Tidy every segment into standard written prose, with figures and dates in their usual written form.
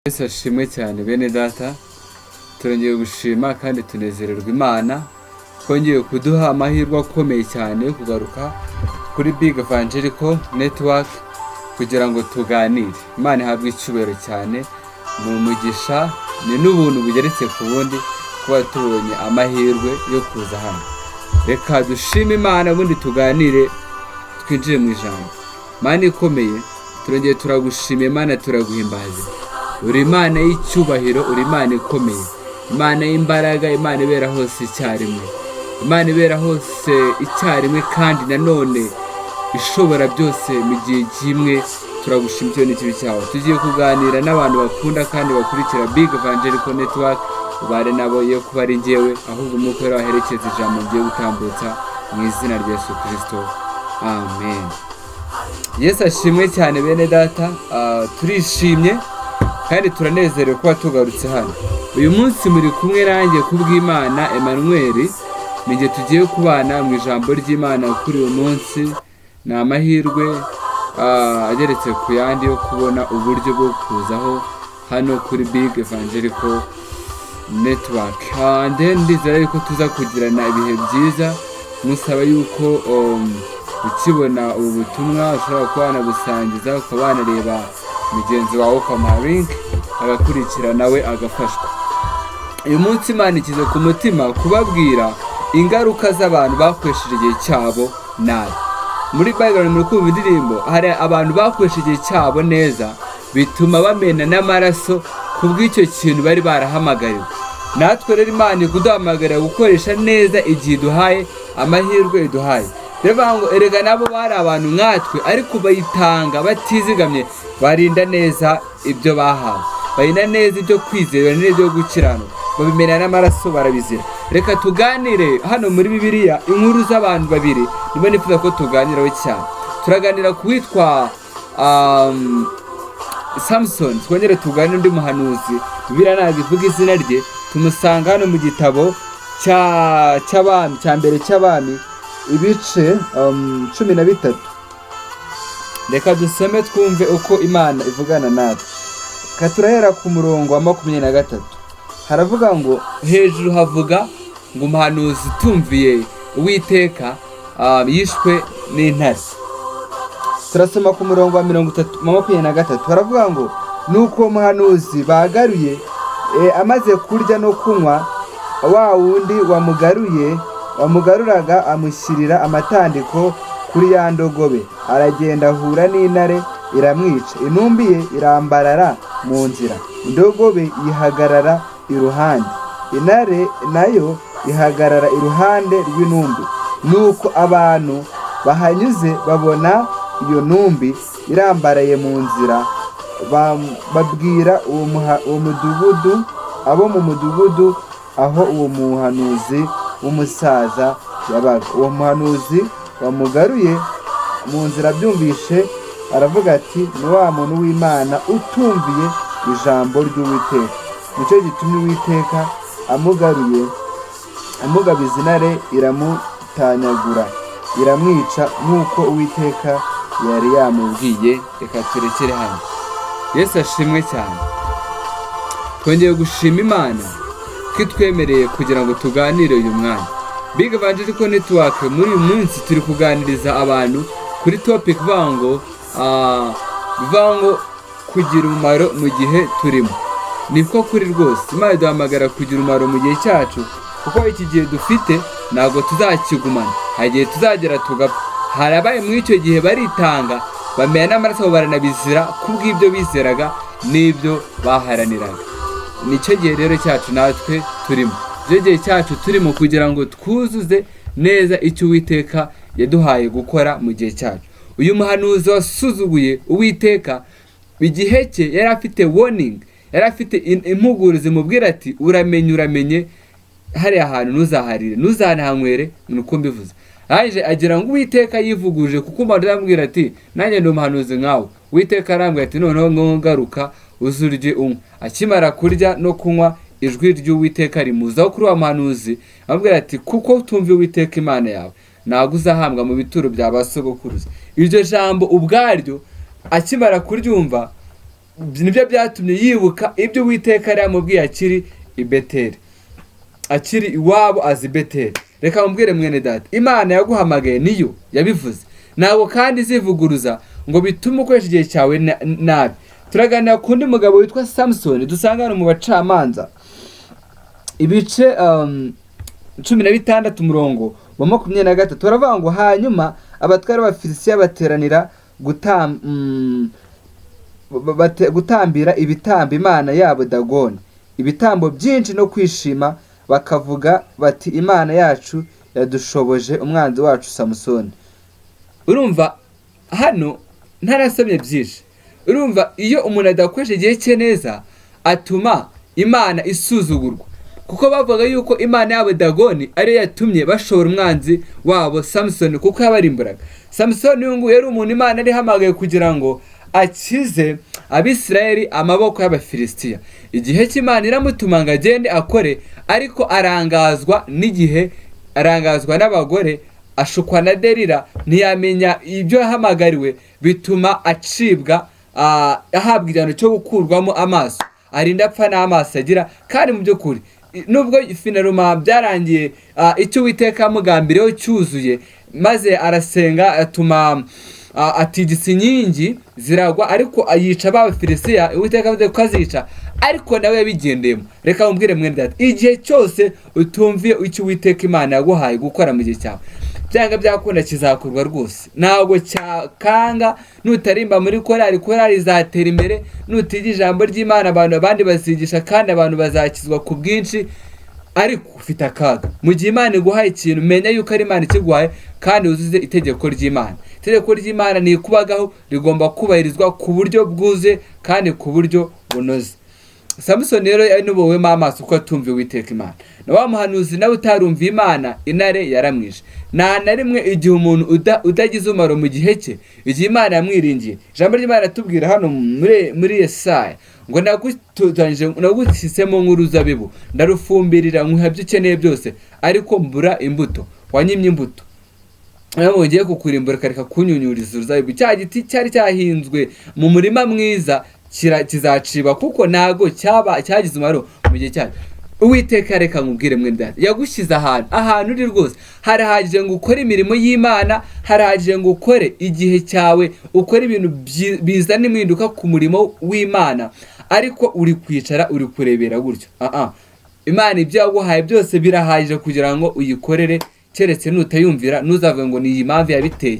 Yesu ashimwe cyane bene data, turongeye gushima kandi tunezererwa Imana kongeye kuduha amahirwe akomeye cyane yo kugaruka kuri Big Evangelical Network kugira ngo tuganire. Imana ihabwe icyubahiro cyane, ni umugisha, ni n'ubuntu bugeretse ku bundi kuba tubonye amahirwe yo kuza hano. Reka dushime Imana ubundi tuganire, twinjire mu ijambo. Imana ikomeye, turongeye turagushima Imana, turaguhimbaza. Uri Imana y'icyubahiro, uri Imana ikomeye, Imana y'imbaraga, Imana ibera hose icyarimwe, Imana ibera hose icyarimwe kandi nanone ishobora byose mu gihe kimwe. Turagushima icyo n'ikibi cyawe. Tugiye kuganira n'abantu bakunda kandi bakurikira Big Evangelical Network, ubare nabo yo kuba ari njyewe, ahubwo umwuka wera waherekeza ijambo ngiye gutambutsa mu izina rya Yesu Kristo, amen. Yesu ashimwe cyane bene data, turishimye kandi turanezerewe kuba tugarutse hano. Uyu munsi muri kumwe nanjye KUBWIMANA Emmanuel, nige tugiye kubana mu ijambo ry'Imana kuri uyu munsi. Ni amahirwe ageretse ku yandi yo kubona uburyo bwo kuzaho hano kuri Big Evangelical Network. Ndizera yuko tuza kugirana ibihe byiza. Musaba yuko ukibona ubu butumwa ushobora kuba wanabusangiza, ukaba wanareba mugenzi wawe ukamuha link agakurikira nawe agafashwa. Uyu munsi Imana ikize ku mutima kubabwira ingaruka z'abantu bakoresheje igihe cyabo nabi. Muri Bible muri kumva indirimbo, hari abantu bakoresheje igihe cyabo neza bituma bamena n'amaraso kubw'icyo kintu bari barahamagariwe. Natwe rero Imana ikuduhamagarira gukoresha neza igihe duhaye, amahirwe iduhaye. Reba ngo erega nabo bari abantu nkatwe, ariko bayitanga batizigamye, barinda neza ibyo bahawe, barinda neza ibyo kwizera n'ibyo gukiranuka, babimena n'amaraso barabizira. Reka tuganire hano muri Bibiliya inkuru z'abantu babiri, niba nifuza ko tuganiraho cyane. Turaganira ku witwa Samson, twongere tuganire undi muhanuzi Bibiliya ntabwo ivuga izina rye. Tumusanga hano mu gitabo cy'abami, cya mbere cy'abami, ibice 13. Reka dusome twumve uko Imana ivugana natwe. Katurahera ku murongo wa 23. Haravuga ngo, hejuru havuga ngo umuhanuzi tumviye Uwiteka yishwe n'intare. Turasoma ku murongo wa 23. Haravuga ngo, nuko umuhanuzi bagaruye amaze kurya no kunywa, wa wundi wamugaruraga amushyirira amatandiko kuri ya ndogobe, aragenda ahura n'intare iramwica. Intumbi ye irambarara mu nzira, indogobe yihagarara iruhande, intare nayo ihagarara iruhande rw'intumbi. Nuko abantu bahanyuze babona iyo ntumbi irambaraye mu nzira, babwira uwo mudugudu, abo mu mudugudu aho uwo muhanuzi w'umusaza yabaga. Uwo muhanuzi wamugaruye mu nzira abyumvishe, aravuga ati, ni wa muntu w'Imana utumviye ijambo ry'Uwiteka. Nicyo gitumye Uwiteka amugaruye, amugabiza intare iramutanyagura, iramwica nk'uko Uwiteka yari yamubwiye. Reka turekere hano. Yesu ashimwe cyane. Twongeye gushima Imana ko itwemereye kugira ngo tuganire uyu mwanya. Big Evangelical Network muri uyu munsi turi kuganiriza abantu kuri topic vango kugira umumaro mu gihe turimo. Niko kuri rwose Imana iduhamagara kugira umumaro mu gihe cyacu, kuko iki gihe dufite ntabwo tuzakigumana, hari igihe tuzagera tugapfa. Hari abaye muri icyo gihe baritanga, bamenya n'amaraso baranabizira kubw'ibyo bizeraga n'ibyo baharaniraga. Nicyo gihe rero cyacu natwe turimo, icyo gihe cyacu turimo kugira ngo twuzuze neza icyo Uwiteka yaduhaye gukora mu gihe cyacu. Uyu muhanuzi wasuzuguye Uwiteka, igihe cye yari afite warning, yari afite impuguro zimubwira ati, uramenye hariya hantu ntuzaharire, ntuzanahanywere, nuko mbivuze. Aje agira ngo Uwiteka yivuguje, kuko Imana iramubwira ati, nanjye ndi umuhanuzi nkawe. Uwiteka arambwira ati, noneho ngaruka uzurye unywa. Akimara kurya no kunywa, ijwi ry'Uwiteka rimuzaho kuri wa muhanuzi, amubwira ati, kuko utumviye Uwiteka Imana yawe, ntabwo uzahambwa mu bituro bya ba sogokuruza. Iryo jambo ubwaryo akimara kuryumva, nibyo byatumye yibuka ibyo Uwiteka yari yamubwiye akiri i Beteli, akiri iwabo azi Beteli. Reka mubwire mwene data, Imana yaguhamagaye niyo yabivuze, ntabwo kandi izivuguruza ngo bitume ukoresha igihe cyawe nabi. Turaganira ku ndi mugabo witwa Samson, dusanga hano mu Bacamanza ibice 16 umurongo wa 23. Turavuga ngo hanyuma abatware b'Abafilisitiya bateranira gutambira ibitambo Imana yabo Dagoni, ibitambo byinshi no kwishima, bakavuga bati Imana yacu yadushoboje umwanzi wacu Samson. Urumva hano ntarasomye byinshi. Urumva iyo umuntu adakoresha igihe cye neza atuma Imana isuzugurwa, kuko bavuga yuko Imana yabo Dagoni ariyo yatumye bashora umwanzi wabo Samson, kuko yabarimburaga. Samson yungu yari umuntu Imana ari hamagaye kugira ngo akize Abisirayeli amaboko y'Abafilisitiya. Igihe cy'Imana iramutuma ngo agende akore, ariko arangazwa n'igihe, arangazwa n'abagore, ashukwa na Delila, ntiyamenya ibyo yahamagariwe, bituma acibwa, ahabwa igihano cyo gukurwamo amaso, arinda apfa n'amaso agira. Kandi mu by'ukuri nubwo finaruma byarangiye icyo Uwiteka yamugambiriyeho cyuzuye, maze arasenga atuma atigisa inkingi ziragwa, ariko ayica b'Abafilisitiya. Uwiteka avuze ko azica, ariko nawe yabigendeyemo. Reka mubwire mwene data, igihe cyose utumviye icyo Uwiteka Imana yaguhaye gukora mu gihe cyawe, byanga byakunda kizakorwa rwose, ntabwo cyakanga. Nutarimba muri korali izatera imbere, nutiga ijambo ry'Imana abandi bazigisha, kandi abantu bazakizwa ku bwinshi, ariko ufite akaga. Mu gihe Imana iguhaye ikintu, menya yuko ari Imana ikiguhaye, kandi uzuze itegeko ry'Imana. Itegeko ry'Imana ni kubagaho, rigomba kubahirizwa ku buryo bwuze kandi ku buryo bunoze. Samson rero yanubuwemo amaso uko atumviye Uwiteka Imana, na wa muhanuzi nawe utarumviye Imana, intare yaramwishe. Nta na rimwe igihe umuntu utagize umumaro mu gihe cye, igihe Imana yamwiringiye. Ijambo ry'Imana tubwira hano muri Yesaya ngo nagushyizemo nk'uruzabibu, ndarufumbirira nkuha ibyo ukeneye byose, ariko mbura imbuto. Wanyimye imbuto, ntabwo ngiye kukurimbura, kareka kunyunyuriza uruzabibu. Cya giti cyari cyahinzwe mu murima mwiza kizaciba, kuko ntago cyagize umumaro mu gihe cyayo. Uwiteka reka nkubwire mwene data, yagushyize ahantu uri rwose, harahagije ngo ukore imirimo y'Imana, harahagije ngo ukore igihe cyawe, ukore ibintu bizana impinduka ku murimo w'Imana, ariko uri kwicara uri kurebera gutyo. Imana ibyo yaguhaye byose birahagije kugira ngo uyikorere, keretse nutayumvira ntuzavuge ngo ni iyi mpamvu yabiteye.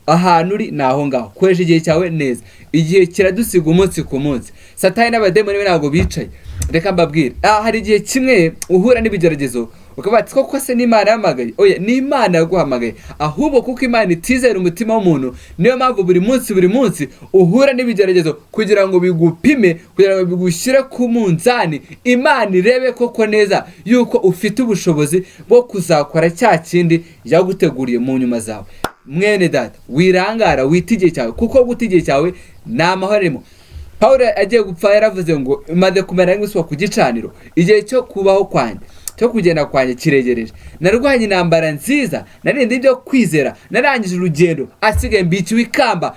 Ahantu uri naho ngaho, koresha igihe cyawe neza. Igihe kiradusiga umunsi ku munsi. Satani n'abademoni ntabwo bicaye. Reka mbabwire, hari igihe kimwe uhura n'ibigeragezo ukavuga ati koko se ni Imana yamagaye? Oya, ni Imana yaguhamagaye, ahubwo kuko Imana itizera umutima w'umuntu, niyo mpamvu buri munsi uhura n'ibigeragezo, kugira ngo bigupime, kugira ngo bigushyire ku munzani, Imana irebe koko neza yuko ufite ubushobozi bwo kuzakora cya kindi yaguteguriye mu nyuma zawe. Mwene data, wirangara wita igihe cyawe, kuko guta igihe cyawe ni amahoro arimo. Pawulo agiye gupfa yaravuze ngo maze kumera nk'isuka ku gicaniro, igihe cyo kubaho kwanjye, cyo kugenda kwanjye kiregereje. Narwanye intambara nziza, narinde ibyo kwizera, narangije urugendo, asigaye mbikiwe ikamba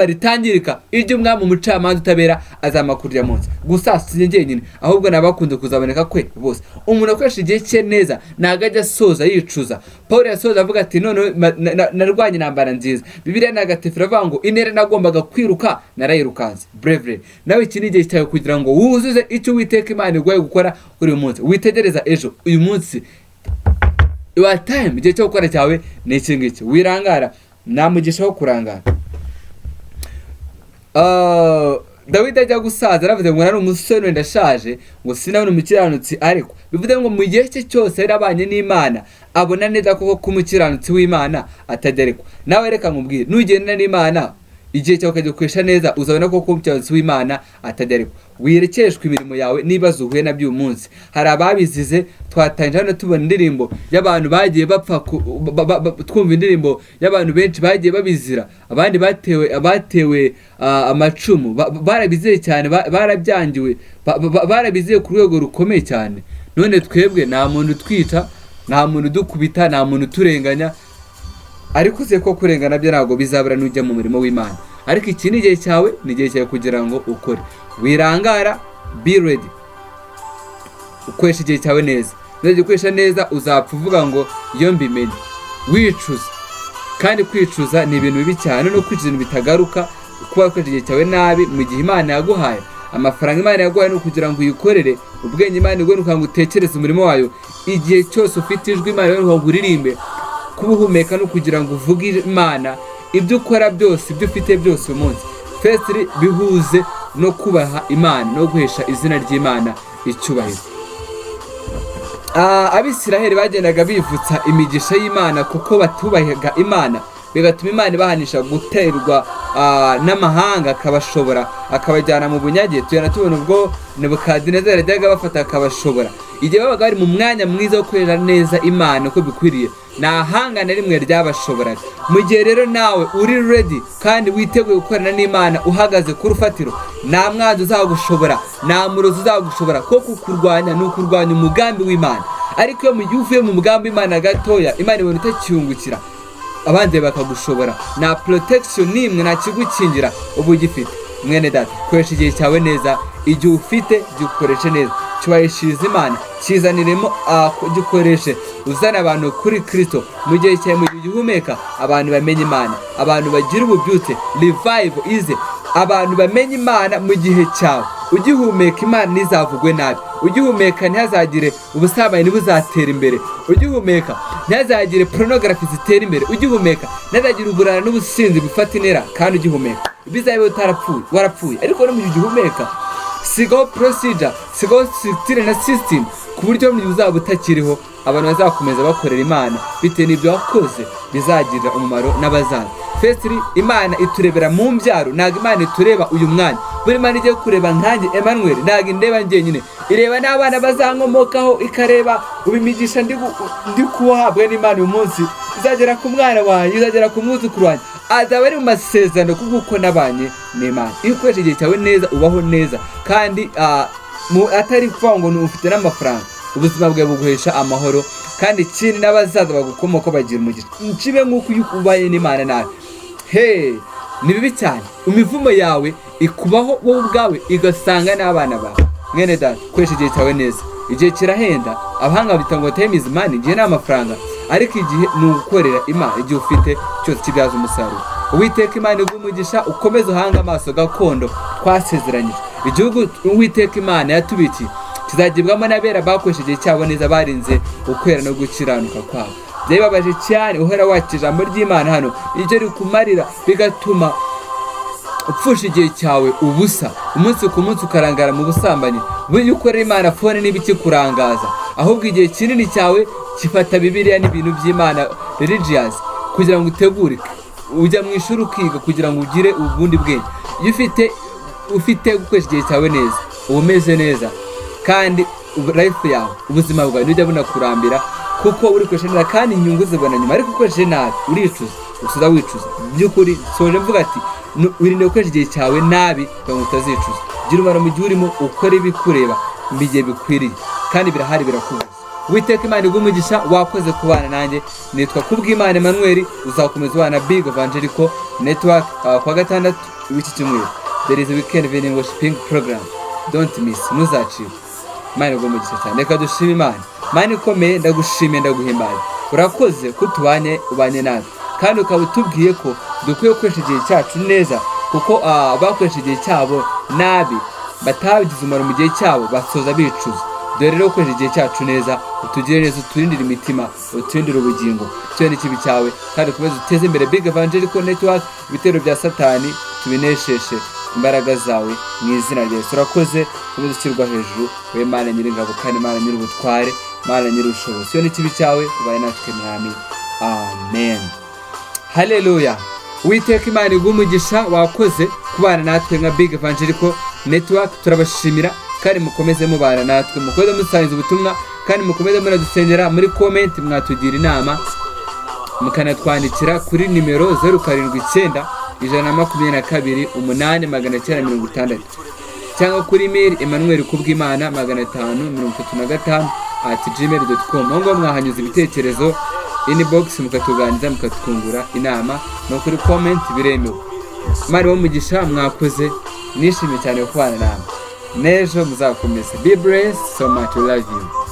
ritangirika, iry'umwami umucamanza utabera azamakurira munsi. Gusa si njyenyine, ahubwo nabakunze kuzaboneka kwe bose. Umuntu akoresha igihe cye neza ntago ajya asoza yicuza. Pawulo yasoza avuga ati none narwanye intambara nziza. Bibiliya ntagatifu iravuga ngo intera nagombaga kwiruka narayirukanze. Bravery. Nawe iki ni igihe cyawe kugira ngo wuzuze icyo Uwiteka Imana iguhaye gukora kuri uyu munsi. Witegereza ejo, uyu munsi, your time, igihe cyo gukora cyawe ni iki ngiki. Wirangara, namugishaho kurangara. Dawidi ajya gusaza aravuze ngo nari umusore ndashaje, ngo sinabona umukiranutsi, ariko bivuze ngo mu gihe cye cyose yarabanye n'Imana, abona neza koko ko umukiranutsi w'Imana atagerekwa. Nawe reka nkubwire, nugenda n'Imana igihe cyawe ukagikoresha neza, uzabona koko umukiranutsi w'Imana atagerekwa. Wirekeshwe imirimo yawe nibazo uhuye nabyo uyu munsi. Hari ababizize, twatangije hano tubona indirimbo y'abantu bagiye bapfa, twumva indirimbo y'abantu benshi bagiye babizira, abandi batewe amacumu, barabizeye cyane, barabyangiwe, barabizeye ku rwego rukomeye cyane. None twebwe nta muntu twica, nta muntu dukubita, nta muntu turenganya, ariko se ko kurengana byo ntabwo bizabura n'ujya mu murimo w'Imana. ariko iki ni igihe cyawe, ni igihe cyawe kugira ngo ukore. Wirangara, be ready, ukoresha igihe cyawe neza. Nuzajya ukoresha neza uzapfa uvuga ngo iyo mbimenye. Wicuza, kandi kwicuza ni ibintu bibi cyane, no kwicuza ibintu bitagaruka. Kuba ukoresha igihe cyawe nabi mu gihe Imana yaguhaye amafaranga, Imana yaguhaye no kugira ngo uyikorere, ubwenge Imana iguhe kugira ngo utekereze umurimo wayo. Igihe cyose ufite ijwi Imana iguhe ngo uririmbe, kubuhumeka no kugira ngo uvuge Imana. Ibyo ukora byose, ibyo ufite byose uyu munsi, firstly bihuze no kubaha Imana no guhesha izina ry'Imana icyubahiro. Abisiraheli bagendaga bivutsa imigisha y'Imana kuko batubahaga Imana, bigatuma Imana ibahanisha guterwa n'amahanga, akabashobora akabajyana mu bunyage. Tuyana tubona ubwo Nebukadinezari yajyaga bafata akabashobora. Igihe babaga bari mu mwanya mwiza wo gukorera neza Imana uko bikwiriye, nta hanga na rimwe ryabashoboraga. Mu gihe rero nawe uri ready kandi witeguye gukorana n'Imana, uhagaze ku rufatiro, nta mwanzi uzagushobora, nta murozi uzagushobora, ko kukurwanya ni ukurwanya umugambi w'Imana. Ariko iyo mu gihe uvuye mu mugambi w'Imana gatoya, Imana ibona utacyungukira, abandi bakagushobora, nta protection nimwe, nta kigukingira uba ugifite. Mwene data, koresha igihe cyawe neza. Igihe ufite gikoreshe neza, cyubahishiriza Imana, kizaniremo gikoreshe, uzana abantu kuri Kristo. Mu gihe cyawe, mu gihe ugihumeka, abantu bamenye Imana, abantu bagira ububyutse, revive ize, abantu bamenye Imana. Mu gihe cyawe ugihumeka, Imana ntizavugwe nabi. Ugihumeka ntihazagire ubusambanyi ntibuzatera imbere. Ugihumeka ntihazagire pornography zitera imbere. Ugihumeka ntihazagire uburara n'ubusinzi bifata intera. kandi ugihumeka bizabe utarapfuye, warapfuye. Ariko no mu gihe ugihumeka, sigaho procedure, sigaho structure na system, ku buryo mu gihe uzaba utakiriho, abantu bazakomeza bakorera Imana bitewe n'ibyo wakoze, bizagirira umumaro n'abazaza. Firstly, Imana iturebera mu mbyaro, ntabwo Imana itureba uyu mwanya. Buri Imana igiye kureba nkanjye Emmanuel, ntabwo indeba njyenyine, ireba n'abana bazankomokaho, ikareba ubimigisha ndi kuhabwa n'Imana uyu munsi, izagera ku mwana wanjye, izagera ku mwuzukuru wanjye, azaba ari mu masezerano kuko nabanye n'Imana. Iyo ukoresha igihe cyawe neza, ubaho neza, kandi atari kuvuga ngo ufite n'amafaranga, ubuzima bwawe buguhesha amahoro, kandi ikindi n'abazaza bagukomoka bagira umugisha. Nkibe nk'uko iyo ubaye n'Imana nawe, ni bibi cyane. Imivumo yawe ikubaho wowe ubwawe, igasanga n'abana bawe. Mwene data, koresha igihe cyawe neza. Igihe kirahenda, abahanga bita ngo time is money, igihe n'amafaranga, ariko igihe ni ugukorera Imana. Igihe ufite cyose kibyaza umusaruro. Uwiteka Imana iguhe umugisha, ukomeze uhanga amaso gakondo twasezeranyije. Igihugu Uwiteka Imana yatubikiye kizagibwamo n'abera bakoresha igihe cyabo neza, barinze ukwera no gukiranuka kwabo. Byababaje cyane uhera wakira ijambo ry'Imana hano, icyo rikumarira bigatuma upfusha igihe cyawe ubusa, umunsi ku munsi ukarangara mu busambanyi. Buri ukorera Imana phone n'ibiki kurangaza, ahubwo igihe kinini cyawe kifata Bibiliya n'ibintu by'Imana religious, kugira ngo utegurike, ujya mu ishuri ukiga kugira ngo ugire ubundi bwenge. Iyo ufite gukoresha igihe cyawe neza, umeze neza, kandi life yawe, ubuzima bwawe ntujya bunakurambira, kuko uri koresha neza kandi inyungu zibona nyuma. Ariko ukoresheje nabi uricuza, usuza wicuza. By'ukuri soje mvuga ati wirinde gukoresha igihe cyawe nabi ngo utazicuza. Gira umumaro mu gihe urimo ukora ibikureba mbigiye bikwiriye, kandi birahari birakubaza. Uwiteka Imana iguhe umugisha, wakoze kubana nanjye. Nitwa Kubwimana Emmanuel, uzakomeza ubana Big Evangelical Network kwa gatandatu w'iki cyumweru. There is a weekend evening worshiping program, don't miss, ntuzacike. Imana iguhe umugisha cyane. Reka dushime Imana. Imana ikomeye, ndagushimiye, ndaguhimbaye. Urakoze ko ubanye natwe, kandi ukaba utubwiye ko dukwiye gukoresha igihe cyacu neza, kuko abakoresha igihe cyabo nabi, batabigize umumaro mu gihe cyabo, basoza bicuza. Dore rero gukoresha igihe cyacu neza, utugire neza, uturindire imitima, uturindire ubugingo, cyo ni kibi cyawe, kandi ukomeze uteze imbere Big Evangelical Network. Ibitero bya Satani tubinesheshe imbaraga zawe mu izina rya Yesu. Urakoze, ukomeze ushyirwa hejuru, we Mana nyir'ingabo, kandi Mana nyir'ubutware, Mana nyir'ubushobozi. Cyo ni kibi cyawe, ubaye natwe mwami. Amen. Haleluya. Uwiteka Imana iguhe umugisha, wakoze kubana natwe nka Big Evangelical Network. Turabashimira, kandi mukomeze mubana natwe, mukomeze musangiza ubutumwa, kandi mukomeze muradusengera. Muri comment mwatugira inama, mukanatwandikira kuri nimero 079 122 8 cyangwa kuri email Emmanuel.kubwimana 535 ngo mwahanyuza ibitekerezo inbox, mukatuganiriza, mukatwungura inama, no kuri comment biremewe. Imana umugisha, mwakoze, nishimiye cyane kubana namwe. N'ejo muzakomeza. Be blessed, so much, we love you.